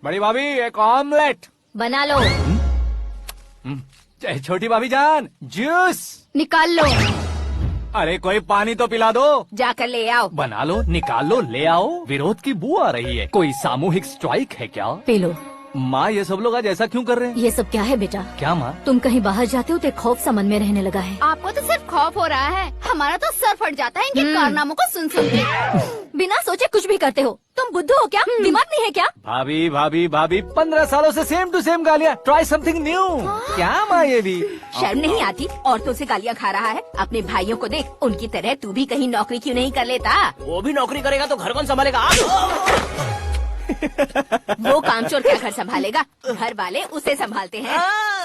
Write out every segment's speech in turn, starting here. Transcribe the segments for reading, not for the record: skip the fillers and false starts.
बड़ी भाभी एक ऑमलेट बना लो। छोटी भाभी जान जूस निकाल लो। अरे कोई पानी तो पिला दो। जाकर ले आओ। बना लो, निकाल लो, ले आओ। विरोध की बू आ रही है। कोई सामूहिक स्ट्राइक है क्या? P low. माँ ये सब लोग आज ऐसा क्यों कर रहे हैं? ये सब क्या है बेटा? क्या माँ? तुम कहीं बाहर जाते हो तो एक खौफ सा मन में रहने लगा है। आपको तो सिर्फ खौफ हो रहा है, हमारा तो सर फट जाता है इनके कारनामों को सुन सुन के। बिना सोचे कुछ भी करते हो। तुम बुद्धू हो क्या? दिमाग नहीं है क्या? भाभी भाभी भाभी 15 सालों से सेम टू सेम गालियाँ। Try something new. क्या माँ ये भी? शर्म नहीं आती? औरतों से गालियाँ खा रहा है। अपने भाइयों को देख, उनकी तरह तू भी कहीं नौकरी क्यों नहीं कर लेता? वो भी नौकरी करेगा तो घर कौन संभालेगा? वो कामचोर क्या घर संभालेगा? घर वाले उसे संभालते हैं।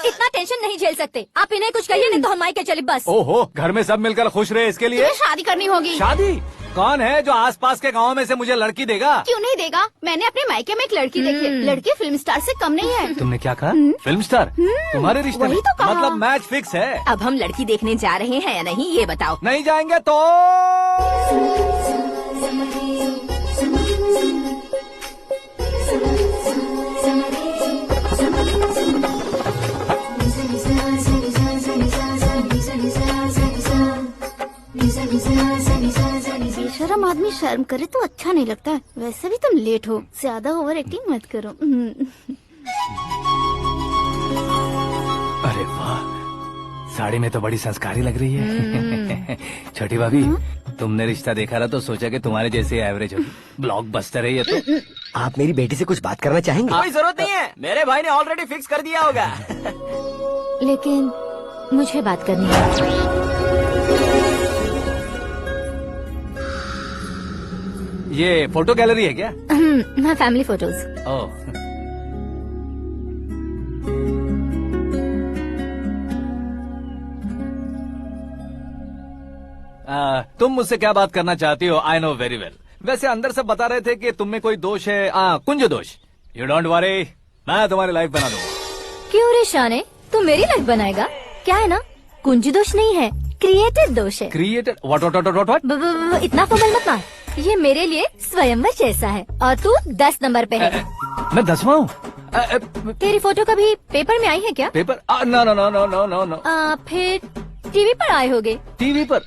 इतना टेंशन नहीं झेल सकते। आप इन्हें कुछ कहिए नहीं तो हम मायके चले बस। ओहो, घर में सब मिलकर खुश रहे इसके लिए। तुम्हें शादी करनी होगी। शादी? कौन है जो आसपास के गाँव में से मुझे लड़की देगा? क्यों नहीं देगा? मैंने अपने मायके में एक लड़की देखी है। लड़की फिल्म स्टार से कम नहीं है। तुमने क्या कहा? Film star? तुम्हारे रिश्ते में? वही तो कहा। मतलब मैच फिक्स है। अब हम लड़की देखने जा रहे हैं या नहीं ये बताओ। नहीं जाएंगे तो? बेशरम आदमी शर्म करे तो अच्छा नहीं लगता। वैसे भी तुम लेट हो, ज्यादा ओवर एक्टिंग मत करो। अरे वाह, साड़ी में तो बड़ी संस्कारी लग रही है। छोटी भाभी, तुमने रिश्ता देखा ना तो सोचा कि तुम्हारे जैसे एवरेज होगी। ब्लॉकबस्टर है ये तो। आप मेरी बेटी से कुछ बात करना चाहेंगे? कोई जरूरत नहीं है, मेरे भाई ने ऑलरेडी फिक्स कर दिया होगा। लेकिन मुझे बात करनी है। ये फोटो गैलरी है क्या? मैं फैमिली फोटोज। ओह, तुम मुझसे क्या बात करना चाहती हो? I know very well. वैसे अंदर से बता रहे थे कि तुम में कोई दोष है। कुंज दोष। यू डोंट वरी, मैं तुम्हारी लाइफ बना दूंगा। क्यों रे शाने, तू मेरी लाइफ बनाएगा? क्या है ना, कुंज दोष नहीं है, क्रिएटेड दोष है। क्रिएटेड? व्हाट? इतना फमल मत मार। ये मेरे लिए स्वयंवर जैसा है और तू 10 नंबर पे है। मैं 10वां हूँ? तेरी फोटो कभी पेपर में आई है क्या? Paper? No no no no no no no. फिर टीवी पर आए होगे। टीवी पर?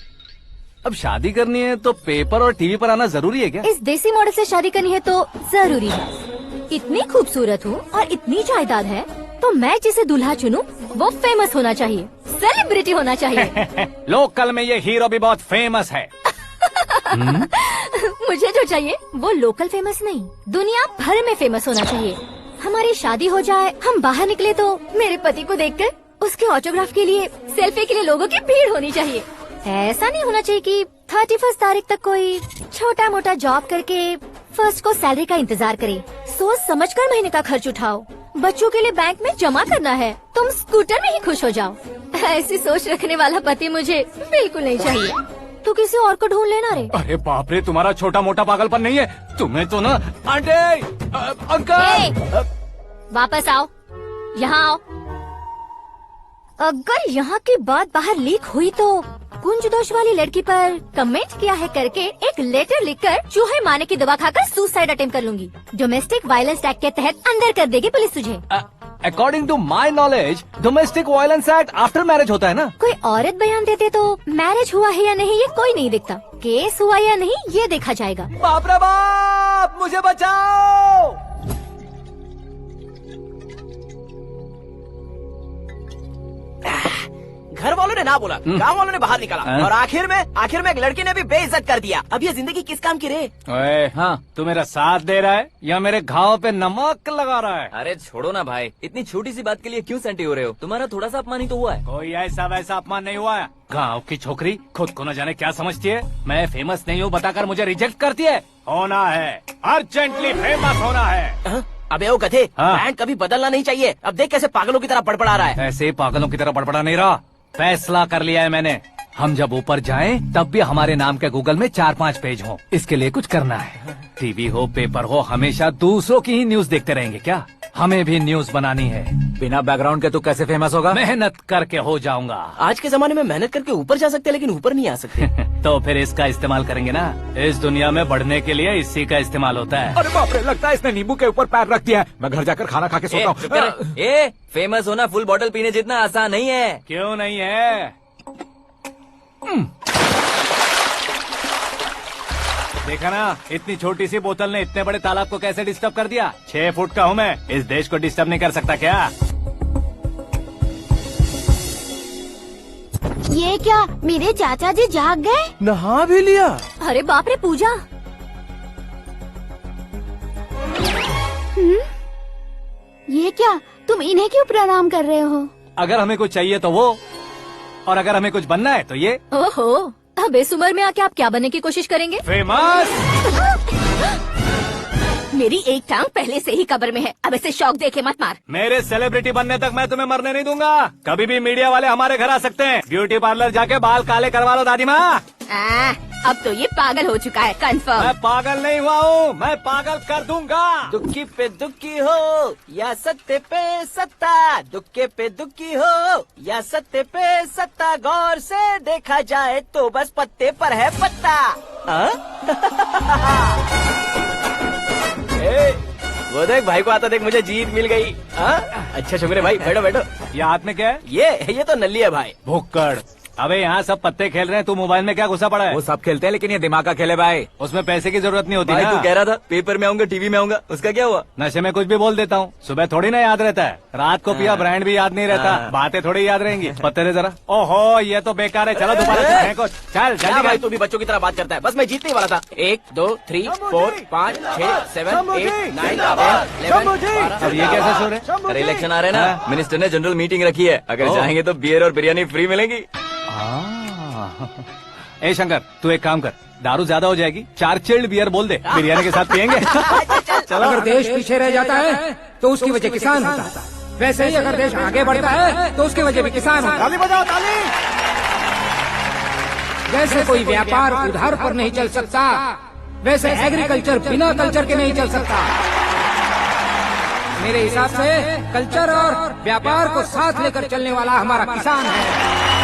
अब शादी करनी है तो पेपर और टीवी पर आना जरूरी है क्या? इस देसी मॉडल से शादी करनी है तो जरूरी है। इतनी खूबसूरत हूँ और इतनी जायदाद है तो मैं जिसे दूल्हा चुनूं वो फेमस होना चाहिए, सेलिब्रिटी होना चाहिए। लोकल में ये हीरो भी बहुत फेमस है। मुझे जो चाहिए वो लोकल फेमस नहीं, दुनिया भर में फेमस होना चाहिए। हमारी शादी हो जाए, हम बाहर निकले तो मेरे पति को देखकर उसके ऑटोग्राफ के लिए, सेल्फी के लिए लोगों की भीड़ होनी चाहिए। ऐसा नहीं होना चाहिए कि 31 तारीख तक कोई छोटा मोटा जॉब करके फर्स्ट को सैलरी का इंतजार करे। सोच समझकर महीने का खर्च उठाओ। बच्चों के लिए बैंक में जमा करना है, तुम स्कूटर में ही खुश हो जाओ। ऐसी सोच रखने वाला पति मुझे बिल्कुल नहीं चाहिए। तू किसी और को ढूंढ लेना रे। अरे बाप रे, तुम्हारा छोटा मोटा पागलपन नहीं है। तुम्हें तो ना आंटी, अंकल। वापस आओ, यहाँ आओ। अगर यहाँ की बात बाहर लीक हुई तो कुंज दोष वाली लड़की पर कमेंट किया है करके एक लेटर लिखकर चूहे मारने की दवा खाकर सुसाइड अटेम्प्ट कर लूंगी। डोमेस्टिक वायलेंस एक्ट के तहत अंदर कर देगी पुलिस तुझे। According to my knowledge domestic violence act after marriage होता है ना? कोई औरत बयान देते तो मैरिज हुआ है या नहीं ये कोई नहीं दिखता, केस हुआ या नहीं ये देखा जाएगा। बाप रे बाप, मुझे बचाओ। घर वालों ने ना बोला, गांव वालों ने बाहर निकाला और आखिर में एक लड़की ने भी बेइज्जत कर दिया। अब ये जिंदगी किस काम की रे? ओए, हाँ, तू मेरा साथ दे रहा है या मेरे घाव पे नमक लगा रहा है? अरे छोड़ो ना भाई, इतनी छोटी सी बात के लिए क्यों सेंटी हो रहे हो? तुम्हारा थोड़ा सा अपमान ही तो हुआ है। कोई ऐसा वैसा अपमान नहीं हुआ है। गाँव की छोकरी खुद को न जाने क्या समझती है। मैं फेमस नहीं हूँ बताकर मुझे रिजेक्ट करती है। होना है, अर्जेंटली फेमस होना है। अबे ओ गधे, हाँ। ब्रांड कभी बदलना नहीं चाहिए। अब देख कैसे पागलों की तरह बड़बड़ा रहा है। ऐसे पागलों की तरह बड़बड़ा नहीं रहा। फैसला कर लिया है मैंने। हम जब ऊपर जाएं तब भी हमारे नाम के गूगल में 4-5 पेज हों। इसके लिए कुछ करना है। टीवी हो पेपर हो, हमेशा दूसरों की ही न्यूज देखते रहेंगे क्या? हमें भी न्यूज बनानी है। बिना बैकग्राउंड के तू कैसे फेमस होगा? मेहनत करके हो जाऊंगा। आज के जमाने में मेहनत करके ऊपर जा सकते हैं लेकिन ऊपर नहीं आ सकते। तो फिर इसका इस्तेमाल करेंगे ना। इस दुनिया में बढ़ने के लिए इसी का इस्तेमाल होता है। अरे बाप रे, लगता है इसने नींबू के ऊपर पैर रख दिया है। मैं घर जाकर खाना खा के सोता चुप कर। हूँ। ए फेमस होना फुल बॉटल पीने जितना आसान नहीं है। क्यों नहीं है? देखा ना, इतनी छोटी सी बोतल ने इतने बड़े तालाब को कैसे डिस्टर्ब कर दिया। 6 फुट का हूँ मैं, इस देश को डिस्टर्ब नहीं कर सकता क्या? ये क्या, मेरे चाचा जी जाग गए? नहा भी लिया। अरे बाप रे पूजा, ये क्या, तुम इन्हें क्यों प्रणाम कर रहे हो? अगर हमें कुछ चाहिए तो वो, और अगर हमें कुछ बनना है तो ये। ओहो, अब इस उम्र में आके आप क्या बनने की कोशिश करेंगे? फेमस। मेरी एक टांग पहले से ही कब्र में है, अब इसे शौक देके मत मार। मेरे सेलिब्रिटी बनने तक मैं तुम्हें मरने नहीं दूंगा। कभी भी मीडिया वाले हमारे घर आ सकते हैं। ब्यूटी पार्लर जाके बाल काले करवा लो दादी माँ। अब तो ये पागल हो चुका है, कंफर्म। मैं पागल नहीं हुआ हूँ, मैं पागल कर दूंगा। दुखी पे दुखी हो या सत्य पे सत्ता, दुखे पे दुखी हो या सत्य पे सत्ता, गौर से देखा जाए तो बस पत्ते पर है पत्ता। वो देख भाई को आता देख, मुझे जीत मिल गई। अच्छा शुक्र है भाई, बैठो बैठो। ये हाथ में क्या है? ये तो नल्ली है भाई। भुक्कड़। अबे यहाँ सब पत्ते खेल रहे हैं, तू मोबाइल में क्या घुसा पड़ा है? वो सब खेलते हैं लेकिन ये दिमाग का खेल है भाई। उसमें पैसे की जरूरत नहीं होती भाई ना। तू कह रहा था पेपर में आऊंगा टीवी में आऊंगा, उसका क्या हुआ? नशे में कुछ भी बोल देता हूँ, सुबह थोड़ी ना याद रहता है। रात को पिया ब्रांड भी याद नहीं रहता, बातें थोड़ी याद रहेंगी। पत्ते दे जरा। ओहो ये तो बेकार है, चलो दोबारा से फेंको। चल क्या जल्दी भाई कर। तू भी बच्चों की तरह बात करता है। बस मैं जीतने ही वाला था। 1 2 3 4 5 6 7 8 9 10 11 अब ये कैसे सो रहे? अरे इलेक्शन आ रहे हैं ना, मिनिस्टर ने जनरल मीटिंग रखी है, अगर जाएंगे तो बियर और बिरयानी फ्री मिलेगी। ए शंकर, तू एक काम कर, दारू ज्यादा हो जाएगी, 4 चिल्ड बियर बोल दे, बिरयानी के साथ पियेंगे। चलो। अगर देश पीछे रह जाता है तो उसकी वजह किसान होता है, वैसे ही अगर देश आगे बढ़ता है तो उसकी वजह भी किसान होता है। ताली बजाओ ताली। जैसे कोई व्यापार उधार पर नहीं चल सकता, वैसे एग्रीकल्चर बिना कल्चर के नहीं चल सकता। मेरे हिसाब से कल्चर और व्यापार को साथ लेकर चलने वाला हमारा किसान है।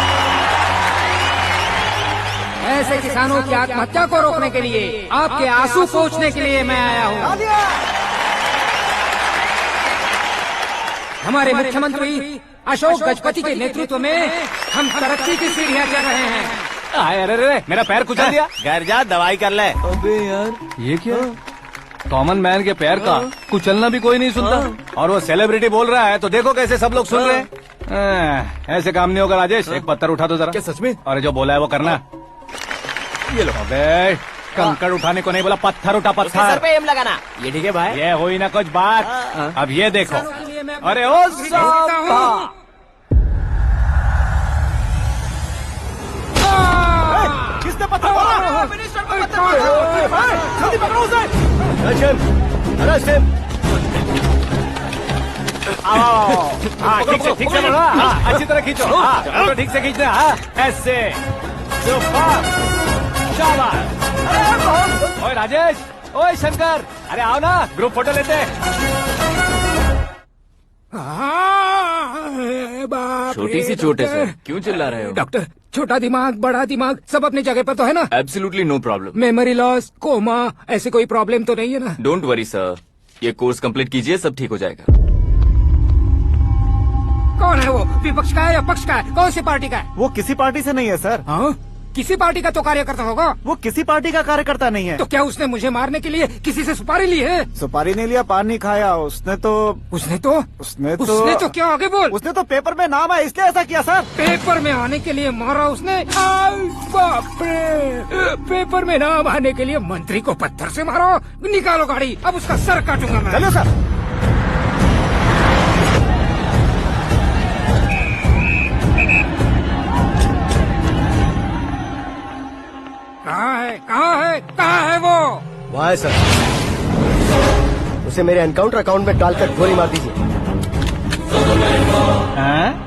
ऐसे किसानों की आत्महत्या को रोकने के लिए, आपके आंसू पोंछने के लिए मैं आया हूँ। हमारे मुख्यमंत्री अशोक गजपति के नेतृत्व में हम तरक्की की सीढ़ियाँ चढ़ रहे हैं। अरे अरे मेरा पैर कुचल दिया। घर जा दवाई कर ले। अबे यार ये क्या? कॉमन मैन के पैर का कुचलना भी कोई नहीं सुनता, और वो सेलिब्रिटी बोल रहा है तो देखो कैसे सब लोग सुन रहे हैं। ऐसे काम नहीं होगा राजेश, एक पत्थर उठा दो जरा। क्या सच में? और जो बोला है वो करना। ये लो। अबे कंकड़ उठाने को नहीं बोला, पत्थर उठा उसके सर पत्थर। पे एम लगाना। ये ठीक है भाई। ये हुई ना कुछ बात। अब ये देखो। अरे ओ साहब, किसने पत्थर मारा? मिनिस्टर को पत्थर मारो। जल्दी पकड़ो उसे। हाँ ठीक से पकड़ो। हाँ, अच्छी तरह खींचो। हाँ तो ठीक से खींचना। हाँ ऐसे। सुपर, शाबाश। ओए राजेश, ओए शंकर, अरे आओ ना, ग्रुप फोटो लेते हैं। छोटी सी चोट है सर, क्यों चिल्ला रहे हो? डॉक्टर, छोटा दिमाग बड़ा दिमाग सब अपनी जगह पर तो है ना? Absolutely no problem. Memory loss, coma, ऐसी कोई प्रॉब्लम तो नहीं है ना? डोंट वरी सर, ये कोर्स कंप्लीट कीजिए, सब ठीक हो जाएगा। कौन है वो? विपक्ष का है या पक्ष का है? कौन सी पार्टी का है? वो किसी पार्टी से नहीं है सर। हाँ? किसी पार्टी का तो कार्यकर्ता होगा। वो किसी पार्टी का कार्यकर्ता नहीं है। तो क्या उसने मुझे मारने के लिए किसी से सुपारी ली है? सुपारी नहीं लिया, पान नहीं खाया। उसने तो क्या आगे बोल? उसने तो पेपर में नाम है इसलिए ऐसा किया सर। पेपर में आने के लिए मारा उसने? आई बाप रे! पेपर में नाम आने के लिए मंत्री को पत्थर से मारो? निकालो गाड़ी, अब उसका सर काटूंगा मैं। चलो सर। कहाँ है वो? वहाँ है सर, उसे मेरे एनकाउंटर अकाउंट में डालकर गोली मार दीजिए। हाँ?